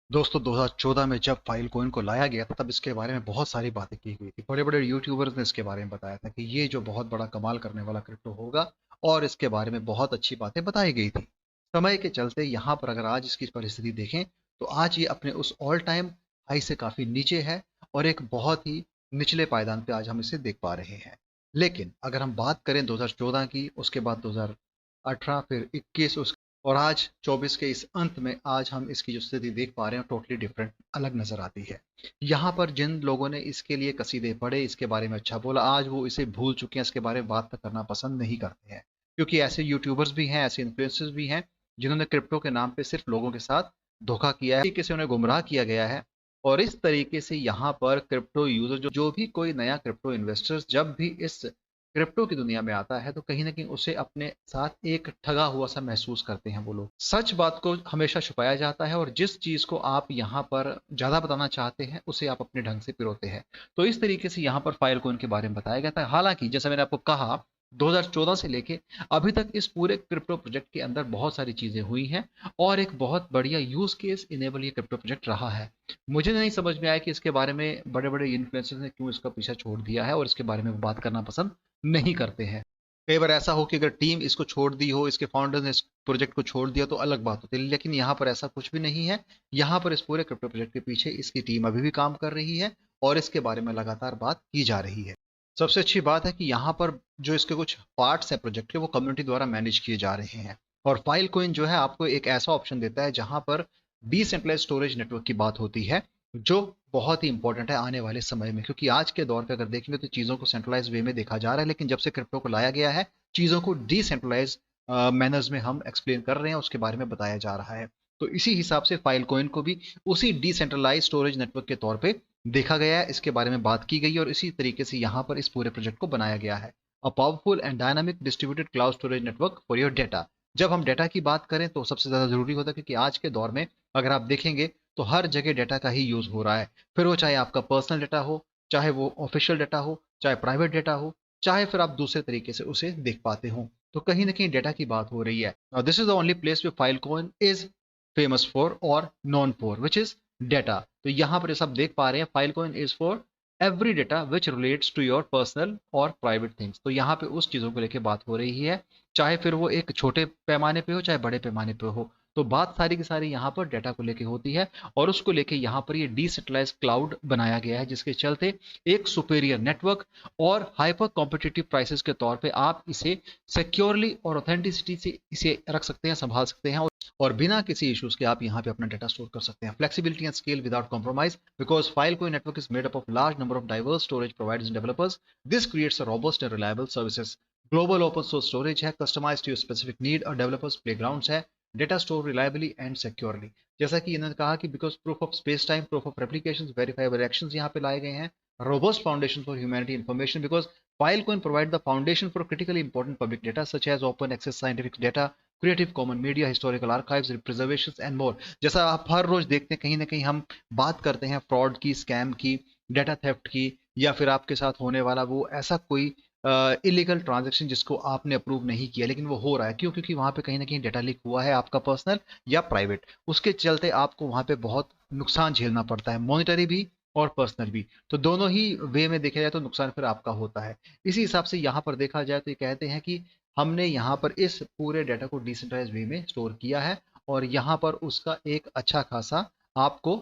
दोस्तों 2014 में जब फाइलकोइन को लाया गया था तब इसके बारे में बहुत सारी बातें की गई थी। बड़े बड़े यूट्यूबर्स ने इसके बारे में बताया था कि ये जो बहुत बड़ा कमाल करने वाला क्रिप्टो होगा और इसके बारे में बहुत अच्छी बातें बताई गई थी। समय के चलते यहाँ पर अगर आज इसकी परिस्थिति देखें तो आज ये अपने उस ऑल टाइम हाई से काफी नीचे है और एक बहुत ही निचले पायदान पे आज हम इसे देख पा रहे हैं। लेकिन अगर हम बात करें 2014 की, उसके बाद 2018, फिर 21 और आज 24 के इस अंत में आज हम इसकी जो स्थिति देख पा रहे हैं टोटली डिफरेंट अलग नजर आती है। यहाँ पर जिन लोगों ने इसके लिए कसीदे पढ़े, इसके बारे में अच्छा बोला, आज वो इसे भूल चुके हैं, इसके बारे में बात करना पसंद नहीं करते हैं। क्योंकि ऐसे यूट्यूबर्स भी हैं, ऐसे इन्फ्लुएंसर्स भी हैं जिन्होंने क्रिप्टो के नाम पे सिर्फ लोगों के साथ धोखा किया है, तरीके से उन्हें गुमराह किया गया है। और इस तरीके से यहाँ पर क्रिप्टो यूजर जो भी कोई नया क्रिप्टो इन्वेस्टर्स जब भी इस क्रिप्टो की दुनिया में आता है तो कहीं ना कहीं उसे अपने साथ एक ठगा हुआ सा महसूस करते हैं वो लोग। सच बात को हमेशा छुपाया जाता है और जिस चीज को आप यहाँ पर ज्यादा बताना चाहते हैं उसे आप अपने ढंग से पिरोते हैं। तो इस तरीके से यहाँ पर फाइलकोइन के बारे में बताया गया था। हालांकि जैसा मैंने आपको कहा, 2014 से लेके अभी तक इस पूरे क्रिप्टो प्रोजेक्ट के अंदर बहुत सारी चीजें हुई हैं और एक बहुत बढ़िया यूज केस इनेबल ये क्रिप्टो प्रोजेक्ट रहा है। मुझे नहीं समझ में आया कि इसके बारे में बड़े बड़े इन्फ्लुएंसर्स ने क्यों इसका पीछा छोड़ दिया है और इसके बारे में वो बात करना पसंद नहीं करते हैं। कई बार ऐसा हो कि अगर टीम इसको छोड़ दी हो, इसके फाउंडर ने इस प्रोजेक्ट को छोड़ दिया तो अलग बात होती है, लेकिन यहाँ पर ऐसा कुछ भी नहीं है। यहाँ पर इस पूरे क्रिप्टो प्रोजेक्ट के पीछे इसकी टीम अभी भी काम कर रही है और इसके बारे में लगातार बात की जा रही है। सबसे अच्छी बात है कि यहाँ पर जो इसके कुछ पार्ट्स हैं प्रोजेक्ट के, वो कम्युनिटी द्वारा मैनेज किए जा रहे हैं। और फाइल कोइन जो है आपको एक ऐसा ऑप्शन देता है जहां पर डिसेंट्रलाइज स्टोरेज नेटवर्क की बात होती है, जो बहुत ही इंपॉर्टेंट है आने वाले समय में। क्योंकि आज के दौर पे अगर देखेंगे तो चीज़ों को सेंट्रलाइज वे में देखा जा रहा है, लेकिन जब से क्रिप्टो को लाया गया है चीज़ों को डिसेंट्रलाइज मैनर्स में हम एक्सप्लेन कर रहे हैं, उसके बारे में बताया जा रहा है। तो इसी हिसाब से फाइल कोइन को भी उसी डिसेंट्रलाइज स्टोरेज नेटवर्क के तौर पे देखा गया है, इसके बारे में बात की गई है और इसी तरीके से यहाँ पर इस पूरे प्रोजेक्ट को बनाया गया है। A powerful and dynamic distributed cloud storage network for your data. जब हम डेटा की बात करें तो सबसे ज़्यादा ज़रूरी होता है, क्योंकि आज के दौर में अगर आप देखेंगे तो हर जगह डेटा का ही यूज़ हो रहा है। फिर वो चाहे आपका पर्सनल डेटा हो, चाहे वो ऑफिशियल डेटा हो, चाहे प्राइवेट डेटा हो, चाहे फिर आप दूसरे तरीके से उसे देख पाते हो। तो कहीं ना कहीं डेटा की बात हो रही है। This is the only place where Filecoin is famous for और known for which is data. तो यहाँ पर सब देख पा रहे हैं Filecoin is for every data which relates to your personal और प्राइवेट थिंग्स। तो यहाँ पे उस चीज़ों को लेकर बात हो रही है, चाहे फिर वो एक छोटे पैमाने पे हो चाहे बड़े पैमाने पे हो। तो बात सारी की सारी यहाँ पर डेटा को लेके होती है और उसको लेके यहाँ पर ये डिसेंट्रलाइज क्लाउड बनाया गया है, जिसके चलते एक सुपेरियर नेटवर्क और हाइपर कॉम्पिटिटिव प्राइसेस के तौर पे आप इसे सिक्योरली और ऑथेंटिसिटी से इसे रख सकते हैं, संभाल सकते हैं और बिना किसी इश्यूज के आप यहाँ पे अपना डेटा स्टोर कर सकते हैं। Flexibility and scale without compromise, because Filecoin network is made up of large number of diverse storage providers and developers. This creates a robust and reliable services. Global open source storage है, customised to your specific need और developers playgrounds है। Data store reliably and securely. जैसा कि इन्होंने कहा कि because proof of space time, proof of replication, verifiable actions यहाँ पे लाए गए हैं। Robust foundation for humanity information, because Filecoin provide the foundation for critically important public data such as open access scientific data, creative common media, historical archives, preservation and more. जैसा आप हर रोज देखते हैं कहीं ना कहीं हम बात करते हैं फ्रॉड की, स्कैम की, डेटा थेफ्ट की, या फिर आपके साथ होने वाला वो ऐसा कोई इलीगल ट्रांजेक्शन जिसको आपने अप्रूव नहीं किया लेकिन वो हो रहा है। क्यों? क्योंकि वहां पे कहीं ना कहीं डेटा लीक हुआ है, आपका पर्सनल या प्राइवेट। उसके चलते आपको वहां पे बहुत नुकसान झेलना पड़ता है, मॉनिटरी भी और पर्सनल भी। तो दोनों ही वे में देखा जाए तो नुकसान फिर आपका होता है। इसी हिसाब से यहाँ पर देखा जाए तो ये कहते हैं कि हमने यहाँ पर इस पूरे डेटा को डिसेंट्रलाइज वे में स्टोर किया है और यहाँ पर उसका एक अच्छा खासा आपको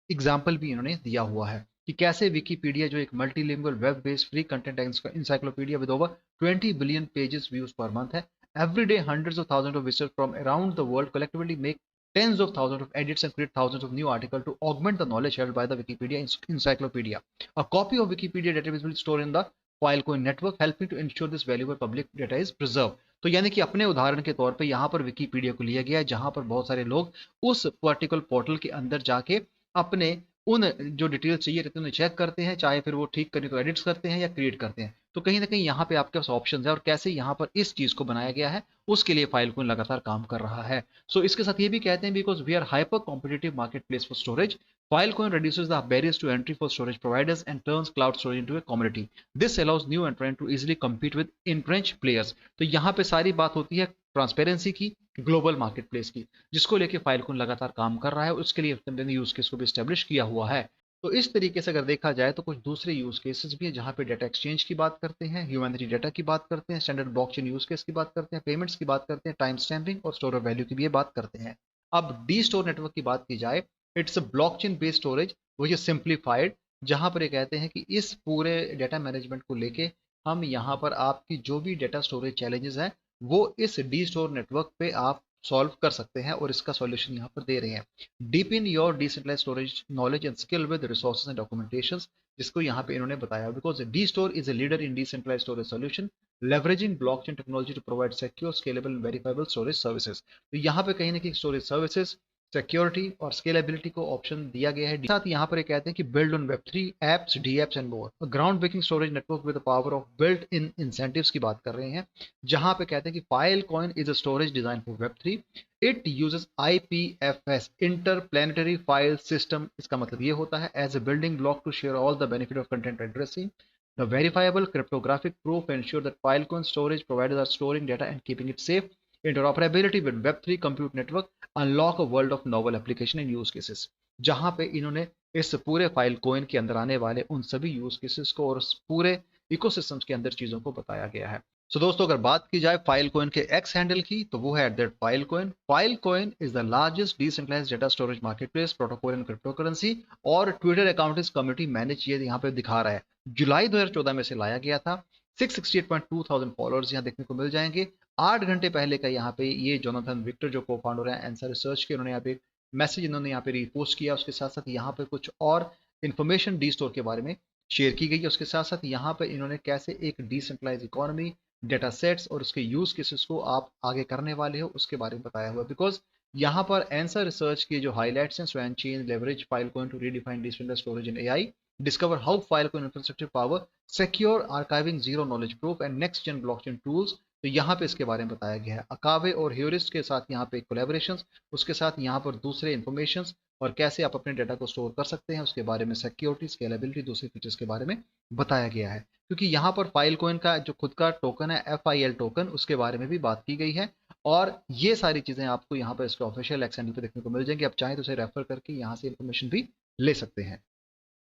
एग्जाम्पल भी इन्होंने दिया हुआ है कि कैसे विकीपीडिया, जो एक multilingual web based free content encyclopedia with over 20 billion pages views per month है, every day hundreds of thousand of visitors from around the world collectively make tens of thousands of edits and create thousands of new articles to augment the knowledge held by the Wikipedia encyclopedia. A copy of Wikipedia database will store in the Filecoin network, helping to ensure this valuable public data is preserved. तो यानी कि अपने उदाहरण के तौर पे यहाँ पर विकीपीडिया को लिया गया है, जहां पर बहुत सारे लोग उस पर्टिकुलर पोर्टल के अंदर जाके अपने उन जो डिटेल्स चाहिए रहते हैं उन्हें चेक करते हैं, चाहे फिर वो ठीक करने को एडिट्स करते हैं या क्रिएट करते हैं। तो कहीं ना कहीं यहाँ पे आपके पास ऑप्शन है और कैसे यहाँ पर इस चीज को बनाया गया है उसके लिए फाइलकोइन लगातार काम कर रहा है। सो इसके साथ ये भी कहते हैं because we are hyper competitive market place for storage, Filecoin reduces the barriers to entry for storage providers and turns cloud storage into a commodity. This allows new entrant to easily compete with entrenched players. तो यहाँ पे सारी बात होती है transparency की, global market place की, जिसको लेके फाइलकोन लगातार काम कर रहा है, उसके लिए यूज केस को भी स्टेब्लिश किया हुआ है। तो इस तरीके से अगर देखा जाए तो कुछ दूसरे यूज केसेस भी हैं जहां पे डेटा एक्सचेंज की बात करते हैं, ह्यूमैनिटी डेटा की बात करते हैं, स्टैंडर्ड ब्लॉकचेन यूज केस की बात करते हैं, पेमेंट्स की बात करते हैं, टाइम स्टैम्पिंग और स्टोर ऑफ वैल्यू की भी बात करते हैं। अब डी स्टोर नेटवर्क की बात की जाए, it's a blockchain based storage which is simplified, जहां पर ये कहते हैं कि इस पूरे डेटा मैनेजमेंट को लेके हम यहाँ पर आपकी जो भी डेटा स्टोरेज चैलेंजेस हैं वो इस डी स्टोर नेटवर्क पे आप सॉल्व कर सकते हैं और इसका सॉल्यूशन यहाँ पर दे रहे हैं। Deep in your decentralise storage knowledge and skill with resources and documentation, जिसको यहाँ पे इन्होंने बताया, because D store is a leader in decentralise storage solution leveraging blockchain technology to provide secure scalable verifiable storage services. तो यहाँ पे कहीं ना कहीं स्टोरेज सर्विसेज, सिक्योरिटी और स्केलेबिलिटी को ऑप्शन दिया गया है। साथ यहाँ पर ये कहते हैं कि बिल्ड ऑन वेब3 apps, D apps and more, ground breaking storage network with the power of built in incentives की बात कर रहे हैं, जहां पे कहते हैं कि Filecoin is a storage design for वेब3, it uses IPFS interplanetary file system. इसका मतलब ये होता है as a building block to share all the benefit of content addressing, the verifiable cryptographic proof ensure that Filecoin storage providers are storing data and keeping it safe. Interoperability with Web3 compute network unlock a world of novel application and use cases, जहां पे इन्होंने इस पूरे Filecoin के अंदर आने वाले उन सभी यूज केसेस को और पूरे इकोसिस्टम्स के अंदर चीजों को बताया गया है। सो दोस्तों, अगर बात की जाए फाइलकॉइन के एक्स हैंडल की तो वो है @Filecoin. Filecoin is the largest decentralised data storage marketplace protocol in cryptocurrency, और Twitter account is community manage ये यहाँ पे दिखा रहा है। जुलाई 2014 में से लाया गया था। 668.2 थाउजेंड फॉलोअर्स यहाँ देखने को मिल जाएंगे। 8 घंटे पहले का यहाँ पे ये जोनाथन विक्टर जो को फाउंडर है एंसर रिसर्च के, उन्होंने यहाँ पे मैसेज इन्होंने यहाँ पे रिपोस्ट किया। उसके साथ साथ यहाँ पे कुछ और इन्फॉर्मेशन डी स्टोर के बारे में शेयर की गई है। उसके साथ साथ यहाँ पे इन्होंने कैसे एक डिसेंट्रलाइज इकोनॉमी, डेटा सेट्स और उसके यूज केसेस को आप आगे करने वाले हो उसके बारे में बताया हुआ है। बिकॉज यहाँ पर आंसर रिसर्च की जो हाईलाइट्स हैं, Swan chain leverage Filecoin to redefine decentralised storage in AI, discover how Filecoin infrastructure power secure archiving, zero knowledge proof and next gen blockchain tools। तो यहाँ पे इसके बारे में बताया गया है। अकावे और ह्यूरिस्ट के साथ यहाँ पे कोलैबोरेशंस, उसके साथ यहाँ पर दूसरे इन्फॉर्मेशंस और कैसे आप अपने डेटा को स्टोर कर सकते हैं उसके बारे में, सिक्योरिटी, स्केलेबिलिटी, दूसरे फीचर्स के बारे में बताया गया है। क्योंकि यहाँ पर फाइलकॉइन का जो खुद का टोकन है FIL टोकन, उसके बारे में भी बात की गई है। और ये सारी चीजें आपको यहाँ पर इसके ऑफिशियल एक्सएंडल पे देखने को मिल जाएंगी। आप चाहें तो उसे रेफर करके यहाँ से इन्फॉर्मेशन भी ले सकते हैं।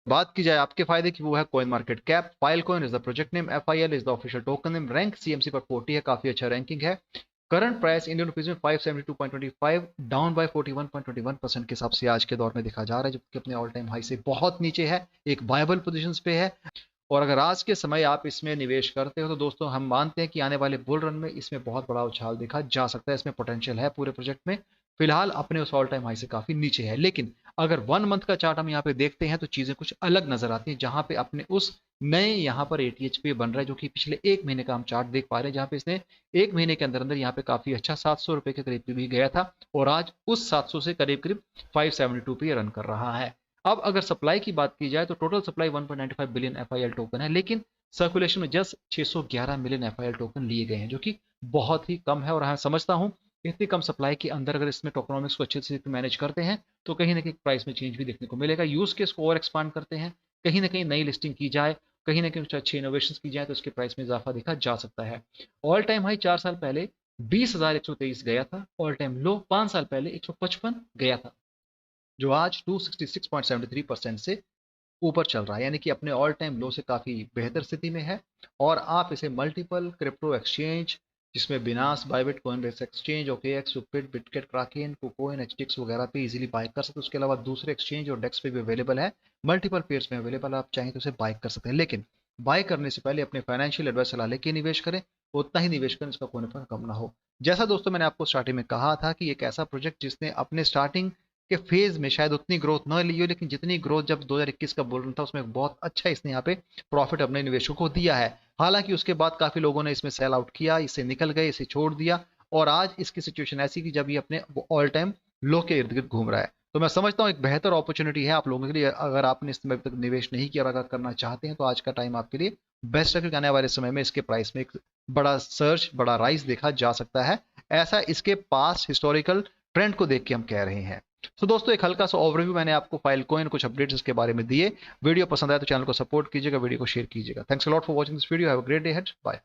बात की जाए आपके फायदे की, वो है coin market cap. Filecoin is the project name, FIL is the official token name, rank CMC पर 40 है, काफी अच्छा रैंकिंग है। करंट प्राइस इंडियन रुपीज में 572.25, डाउन बाय 41.21% के हिसाब से आज के दौर में देखा जा रहा है, जबकि अपने ऑल टाइम हाई से बहुत नीचे है, एक वायबल पोजीशन पे है। और अगर आज के समय आप इसमें निवेश करते हो तो दोस्तों हम मानते हैं कि आने वाले बुल रन में इसमें बहुत बड़ा उछाल देखा जा सकता है। इसमें पोटेंशियल है पूरे प्रोजेक्ट में। फिलहाल अपने उस ऑल टाइम हाई से काफी नीचे है, लेकिन अगर 1 मंथ का चार्ट हम यहाँ पे देखते हैं तो चीजें कुछ अलग नजर आती हैं, जहां पे अपने उस नए यहाँ पर ATH पे बन रहा है, जो कि पिछले 1 महीने का हम चार्ट देख पा रहे हैं, जहां पे इसने 1 महीने के अंदर अंदर यहाँ पे काफी अच्छा 700 रुपए के करीब भी गया था और आज उस 700 से करीब करीब 572 पे रन कर रहा है। अब अगर सप्लाई की बात की जाए तो total supply 1.95 billion FIL token है, लेकिन सर्कुलेशन में जस्ट 611 मिलियन FIL टोकन लिए गए हैं, जो कि बहुत ही कम है। और हाँ, समझता हूँ इतनी कम सप्लाई के अंदर अगर इसमें टोकनॉमिक्स को अच्छे से मैनेज करते हैं तो कहीं ना कहीं प्राइस में चेंज भी देखने को मिलेगा। यूज केस को और एक्सपांड करते हैं, कहीं ना कहीं नई लिस्टिंग की जाए, कहीं ना कहीं कुछ अच्छे इनोवेशन की जाए तो उसके प्राइस में इजाफा देखा जा सकता है। ऑल टाइम हाई 4 साल पहले 20,123 गया था, ऑल टाइम लो 5 साल पहले 155 गया था, जो आज 266.73% से ऊपर चल रहा है, यानी कि अपने ऑल टाइम लो से काफी बेहतर स्थिति में है। और आप इसे मल्टीपल क्रिप्टो एक्सचेंज, जिसमें Binance, Bybit, Coinbase exchange, OKX, सुपिट, बिटकेट, क्राकेन, कुकोइन, HTX वगैरह पे इजीली बाय कर सकते हैं। उसके अलावा दूसरे एक्सचेंज और डेक्स पे भी अवेलेबल है, मल्टीपल पेयर्स में अवेलेबल, आप चाहें तो उसे बाय कर सकते हैं। लेकिन बाय करने से पहले अपने फाइनेंशियल एडवाइस सलाह लेके निवेश करें, उतना ही निवेश करें इसका कोई नफा कम ना हो। जैसा दोस्तों मैंने आपको स्टार्टिंग में कहा था कि एक ऐसा प्रोजेक्ट जिसने अपने स्टार्टिंग के फेज में शायद उतनी ग्रोथ न ली हो, लेकिन जितनी ग्रोथ जब 2021 का बुल रन था उसमें बहुत अच्छा इसने यहाँ पे प्रॉफिट अपने निवेशकों को दिया है। हालांकि उसके बाद काफी लोगों ने इसमें सेल आउट किया, इसे निकल गए, इसे छोड़ दिया, और आज इसकी सिचुएशन ऐसी कि जब ये अपने ऑल टाइम लो के इर्द गिर्द घूम रहा है। तो मैं समझता हूँ एक बेहतर अपॉर्चुनिटी है आप लोगों के लिए। अगर आपने इसमें अभी तक निवेश नहीं किया और अगर करना चाहते हैं तो आज का टाइम आपके लिए बेस्ट है, क्योंकि आने वाले समय में इसके प्राइस में एक बड़ा सर्च, बड़ा राइज देखा जा सकता है। ऐसा इसके पास हिस्टोरिकल ट्रेंड को देख के हम कह रहे हैं। तो दोस्तों एक हल्का सा ओवरव्यू मैंने आपको फाइल कोइन कुछ अपडेट्स इसके बारे में दिए। वीडियो पसंद आया तो चैनल को सपोर्ट कीजिएगा, वीडियो को शेयर कीजिएगा। Thanks a lot for watching this video. Have a great day ahead. Bye.